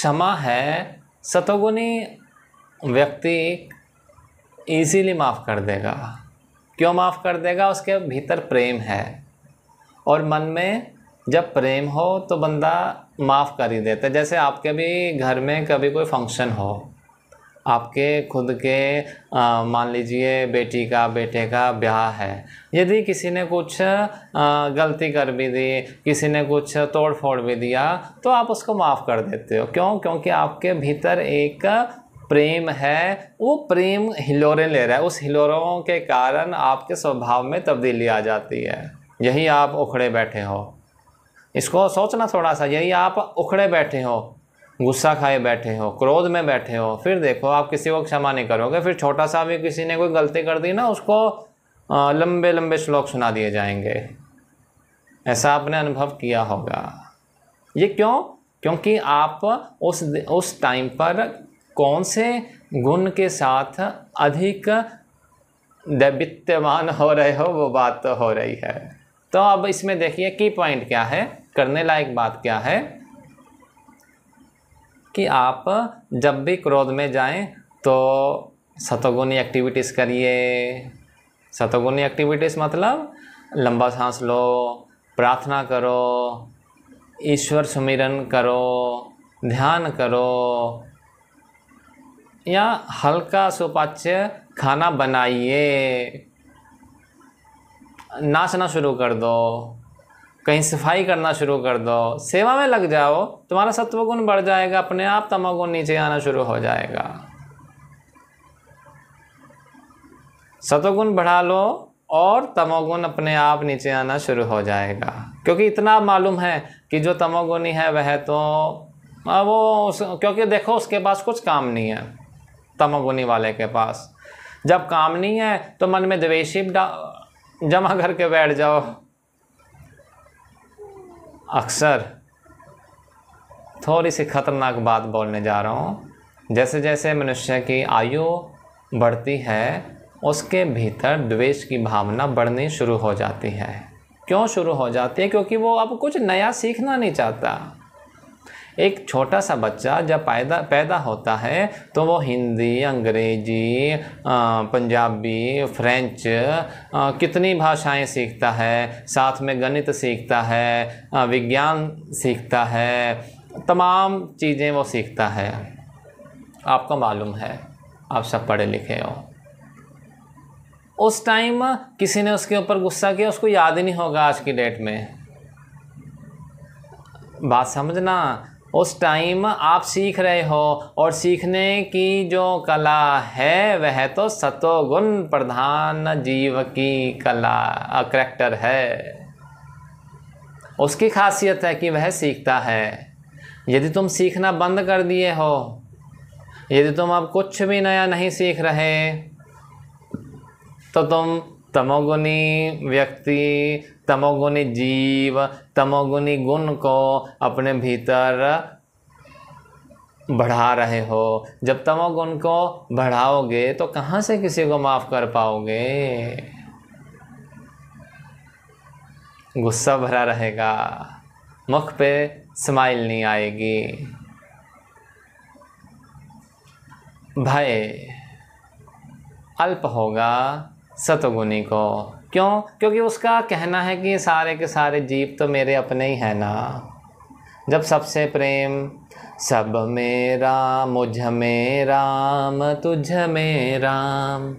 क्षमा है, सतोगुणी व्यक्ति इजीली माफ़ कर देगा। क्यों माफ़ कर देगा? उसके भीतर प्रेम है, और मन में जब प्रेम हो तो बंदा माफ़ कर ही देता है। जैसे आपके भी घर में कभी कोई फंक्शन हो, आपके खुद के मान लीजिए बेटी का बेटे का ब्याह है, यदि किसी ने कुछ गलती कर भी दी, किसी ने कुछ तोड़ फोड़ भी दिया, तो आप उसको माफ़ कर देते हो। क्यों? क्योंकि आपके भीतर एक प्रेम है, वो प्रेम हिलोरें ले रहा है, उस हिलोरों के कारण आपके स्वभाव में तब्दीली आ जाती है। यही आप उखड़े बैठे हो, इसको सोचना थोड़ा सा। यही आप उखड़े बैठे हो, गुस्सा खाए बैठे हो, क्रोध में बैठे हो, फिर देखो आप किसी को क्षमा नहीं करोगे, फिर छोटा सा भी किसी ने कोई गलती कर दी ना, उसको लंबे लंबे श्लोक सुना दिए जाएंगे। ऐसा आपने अनुभव किया होगा। ये क्यों? क्योंकि आप उस टाइम पर कौन से गुण के साथ अधिक दैवित्यमान हो रहे हो, वो बात तो हो रही है। तो अब इसमें देखिए की पॉइंट क्या है, करने लायक बात क्या है, कि आप जब भी क्रोध में जाएं तो सतोगुणी एक्टिविटीज़ करिए। सतोगुणी एक्टिविटीज़ मतलब लंबा सांस लो, प्रार्थना करो, ईश्वर सुमिरन करो, ध्यान करो, या हल्का सुपाच्य खाना बनाइए, नाचना शुरू कर दो, कहीं सफाई करना शुरू कर दो, सेवा में लग जाओ, तुम्हारा सत्वगुण बढ़ जाएगा, अपने आप तमोगुण नीचे आना शुरू हो जाएगा। सत्वगुण बढ़ा लो और तमोगुण अपने आप नीचे आना शुरू हो जाएगा। क्योंकि इतना मालूम है कि जो तमोगुणी है वह तो क्योंकि देखो उसके पास कुछ काम नहीं है, तमोगुणी वाले के पास जब काम नहीं है तो मन में द्वेष जमा करके बैठ जाओ। अक्सर थोड़ी सी खतरनाक बात बोलने जा रहा हूँ। जैसे जैसे मनुष्य की आयु बढ़ती है, उसके भीतर द्वेष की भावना बढ़नी शुरू हो जाती है। क्यों शुरू हो जाती है? क्योंकि वो अब कुछ नया सीखना नहीं चाहता। एक छोटा सा बच्चा जब पैदा होता है तो वो हिंदी, अंग्रेजी, पंजाबी, फ्रेंच, कितनी भाषाएं सीखता है, साथ में गणित सीखता है, विज्ञान सीखता है, तमाम चीज़ें वो सीखता है। आपको मालूम है, आप सब पढ़े लिखे हो। उस टाइम किसी ने उसके ऊपर गुस्सा किया, उसको याद ही नहीं होगा आज की डेट में। बात समझना, उस टाइम आप सीख रहे हो, और सीखने की जो कला है वह तो सतोगुण प्रधान जीव की कला करैक्टर है। उसकी खासियत है कि वह सीखता है। यदि तुम सीखना बंद कर दिए हो, यदि तुम अब कुछ भी नया नहीं सीख रहे, तो तुम तमोगुणी व्यक्ति, तमोगुणी जीव, तमोगुणी गुण को अपने भीतर बढ़ा रहे हो। जब तमोगुण को बढ़ाओगे तो कहाँ से किसी को माफ़ कर पाओगे? गुस्सा भरा रहेगा, मुख पे स्माइल नहीं आएगी, भय अल्प होगा सतोगुणी को। क्यों? क्योंकि उसका कहना है कि सारे के सारे जीव तो मेरे अपने ही हैं ना। जब सबसे प्रेम, सब में राम, मुझ में राम, तुझ में राम,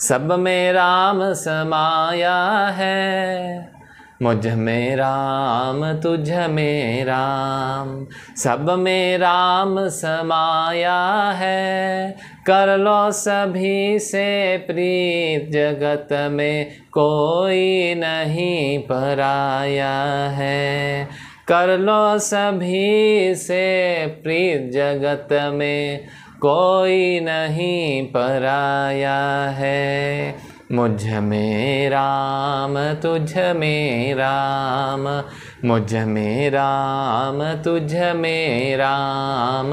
सब में राम समाया है, मुझ में राम, तुझ में राम, सब में राम समाया है, कर लो सभी से प्रीत, जगत में कोई नहीं पराया है, कर लो सभी से प्रीत, जगत में कोई नहीं पराया है, मुझ में राम, तुझ में राम, मुझ में राम, तुझ में राम,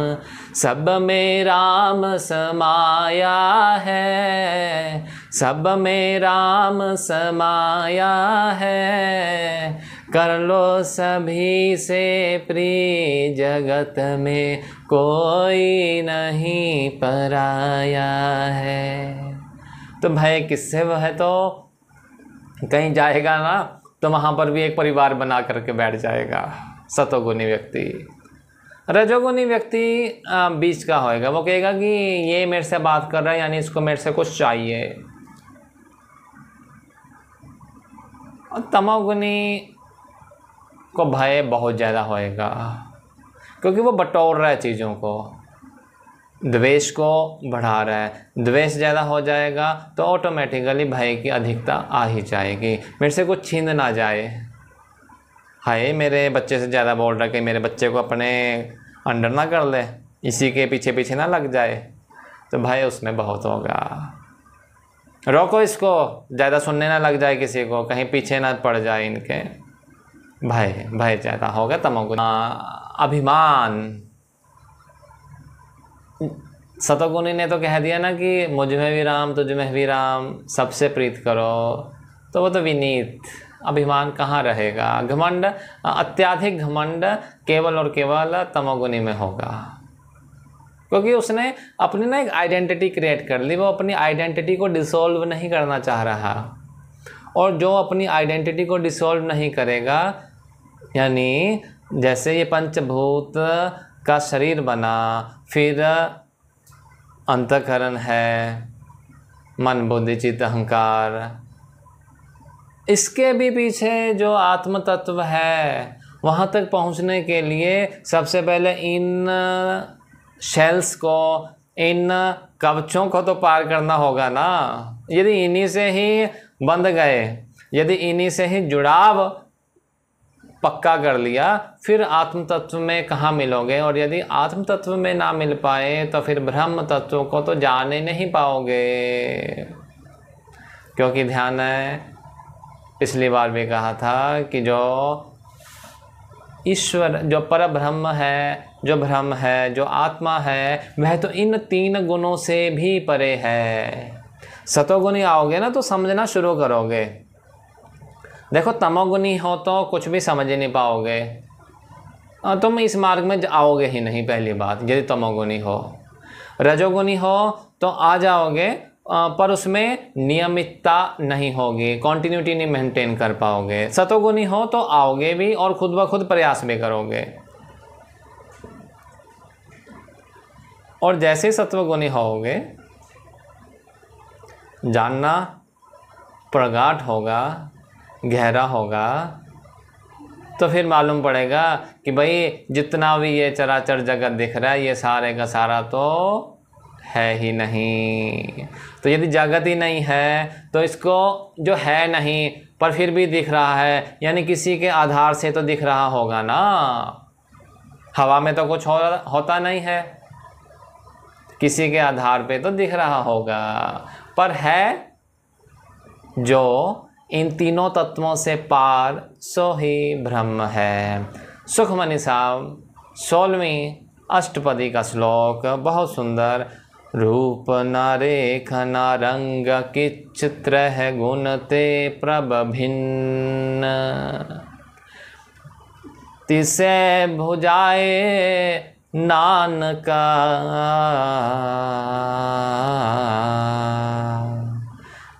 सब में राम समाया है, सब में राम समाया है, कर लो सभी से प्रिय, जगत में कोई नहीं पराया है। तो भय किससे वह तो कहीं जाएगा ना तो वहाँ पर भी एक परिवार बना करके बैठ जाएगा, सतोगुणी व्यक्ति। रजोगुणी व्यक्ति बीच का होएगा, वो कहेगा कि ये मेरे से बात कर रहा है यानी इसको मेरे से कुछ चाहिए। और तमोगुणी को भय बहुत ज़्यादा होएगा क्योंकि वो बटोर रहा है चीज़ों को, द्वेष को बढ़ा रहा है। द्वेष ज़्यादा हो जाएगा तो ऑटोमेटिकली भय की अधिकता आ ही जाएगी, मेरे से कुछ छीन ना जाए। हाय मेरे बच्चे से ज़्यादा बोल रहा है कि मेरे बच्चे को अपने अंडर ना कर ले, इसी के पीछे पीछे ना लग जाए, तो भय उसमें बहुत होगा। रोको इसको, ज़्यादा सुनने ना लग जाए किसी को, कहीं पीछे ना पड़ जाए इनके, भय ज़्यादा होगा तमोगुणी। अभिमान, सतोगुणी ने तो कह दिया ना कि मुझ में भी राम तुझ में भी राम, सबसे प्रीत करो, तो वो तो विनीत। अभिमान कहाँ रहेगा? घमंड, अत्याधिक घमंड केवल और केवल तमोगुणी में होगा क्योंकि उसने अपनी ना एक आइडेंटिटी क्रिएट कर ली, वो अपनी आइडेंटिटी को डिसॉल्व नहीं करना चाह रहा। और जो अपनी आइडेंटिटी को डिसॉल्व नहीं करेगा, यानी जैसे ये पंचभूत का शरीर बना, फिर अंतःकरण है, मन बुद्धि चित्त अहंकार, इसके भी पीछे जो आत्म तत्व है, वहाँ तक पहुँचने के लिए सबसे पहले इन शेल्स को, इन कवचों को तो पार करना होगा ना। यदि इन्हीं से ही बंध गए, यदि इन्हीं से ही जुड़ाव पक्का कर लिया, फिर आत्म तत्व में कहाँ मिलोगे? और यदि आत्म तत्व में ना मिल पाए तो फिर ब्रह्म तत्व को तो जान ही नहीं पाओगे। क्योंकि ध्यान है, पिछली बार भी कहा था कि जो ईश्वर, जो पर ब्रह्म है, जो ब्रह्म है, जो आत्मा है, वह तो इन तीन गुणों से भी परे है। सतोगुणी आओगे ना तो समझना शुरू करोगे। देखो तमोगुणी हो तो कुछ भी समझ ही नहीं पाओगे, तुम इस मार्ग में आओगे ही नहीं, पहली बात। यदि तमोगुणी हो, रजोगुणी हो तो आ जाओगे, पर उसमें नियमितता नहीं होगी, कंटिन्यूटी नहीं मेंटेन कर पाओगे। सतोगुणी हो तो आओगे भी और खुद ब खुद प्रयास भी करोगे। और जैसे सत्वगुणी होगे, जानना प्रगाढ़ होगा, गहरा होगा, तो फिर मालूम पड़ेगा कि भाई जितना भी ये चराचर जगत दिख रहा है, ये सारे का सारा तो है ही नहीं। तो यदि जगत ही नहीं है तो इसको जो है नहीं पर फिर भी दिख रहा है, यानी किसी के आधार से तो दिख रहा होगा ना। हवा में तो कुछ होता नहीं है, किसी के आधार पे तो दिख रहा होगा, पर है जो इन तीनों तत्वों से पार, सो ही ब्रह्म है। सुखमणि साहब 16वीं अष्टपदी का श्लोक बहुत सुंदर। रूप न रेख न रंग की चित्र है, गुण ते प्रभ भिन्न, तिसे भुजाए नानका,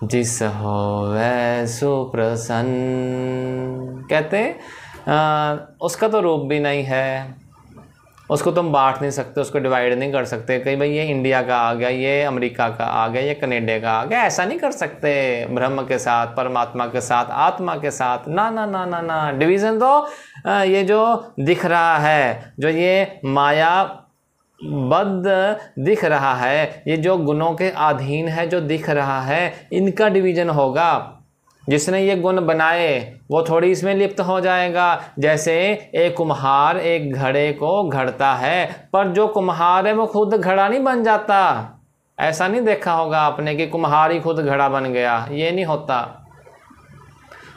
जिस हो वै सुप्रसन्न। कहते उसका तो रूप भी नहीं है, उसको तुम बांट नहीं सकते, उसको डिवाइड नहीं कर सकते कहीं भाई ये इंडिया का आ गया, ये अमेरिका का आ गया, ये कनाडा का आ गया, ऐसा नहीं कर सकते। ब्रह्म के साथ, परमात्मा के साथ, आत्मा के साथ ना ना ना ना ना। डिवीज़न तो ये जो दिख रहा है, जो ये माया बद्ध दिख रहा है, ये जो गुणों के अधीन है जो दिख रहा है, इनका डिवीज़न होगा। जिसने ये गुण बनाए वो थोड़ी इसमें लिप्त हो जाएगा। जैसे एक कुम्हार एक घड़े को घड़ता है, पर जो कुम्हार है वो खुद घड़ा नहीं बन जाता। ऐसा नहीं देखा होगा आपने कि कुम्हार ही खुद घड़ा बन गया, ये नहीं होता।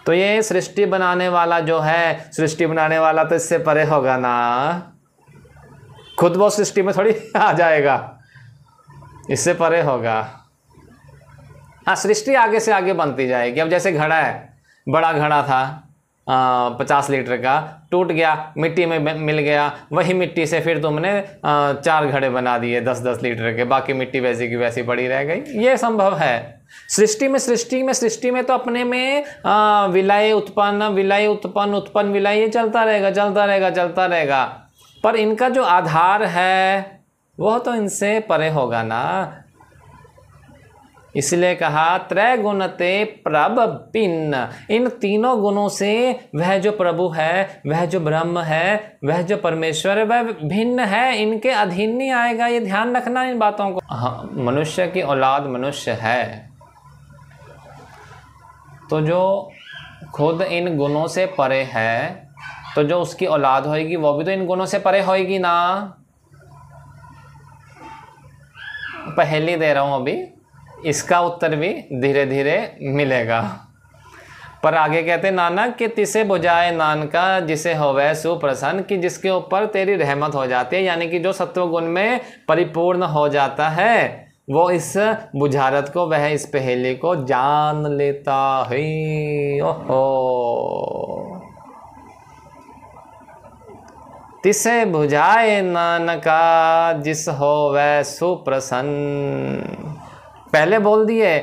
तो ये सृष्टि बनाने वाला जो है, सृष्टि बनाने वाला तो इससे परे होगा ना, खुद वो सृष्टि में थोड़ी आ जाएगा, इससे परे होगा। हाँ, सृष्टि आगे से आगे बनती जाएगी। अब जैसे घड़ा है, बड़ा घड़ा था, 50 लीटर का, टूट गया, मिट्टी में मिल गया, वही मिट्टी से फिर तुमने 4 घड़े बना दिए 10-10 लीटर के, बाकी मिट्टी वैसी की वैसी पड़ी रह गई। ये संभव है। सृष्टि में तो अपने में विलय उत्पन्न विलय, ये चलता रहेगा। पर इनका जो आधार है वह तो इनसे परे होगा ना। इसलिए कहा त्रैगुणते प्रभ भिन्न, इन तीनों गुणों से वह जो प्रभु है, वह जो ब्रह्म है, वह जो परमेश्वर है, वह भिन्न है, इनके अधीन नहीं आएगा। ये ध्यान रखना इन बातों को। हाँ, मनुष्य की औलाद मनुष्य है, तो जो खुद इन गुणों से परे है, तो जो उसकी औलाद होएगी वो भी तो इन गुणों से परे होएगी ना। पहेली दे रहा हूं अभी, इसका उत्तर भी धीरे धीरे मिलेगा। पर आगे कहते नानक कि तिसे बुझाए नानका जिसे होवे सुप्रसन्न, कि जिसके ऊपर तेरी रहमत हो जाती है, यानी कि जो सत्व गुण में परिपूर्ण हो जाता है वो इस बुझारत को, वह इस पहेली को जान लेता है। ओहो, तिसे बुझाए नानका जिस हो वह सुप्रसन्न। पहले बोल दिए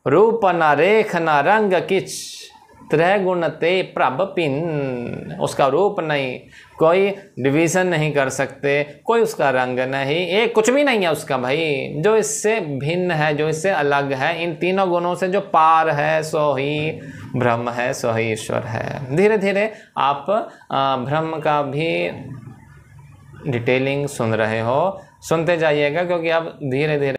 रूप न रेख न रंग किच, त्रैगुण ते प्रभ भिन्न। उसका रूप नहीं, कोई डिवीज़न नहीं कर सकते, कोई उसका रंग नहीं, एक कुछ भी नहीं है उसका भाई। जो इससे भिन्न है, जो इससे अलग है, इन तीनों गुणों से जो पार है, सो ही ब्रह्म है, सो ही ईश्वर है। धीरे धीरे आप ब्रह्म का भी डिटेलिंग सुन रहे हो, सुनते जाइएगा, क्योंकि अब धीरे धीरे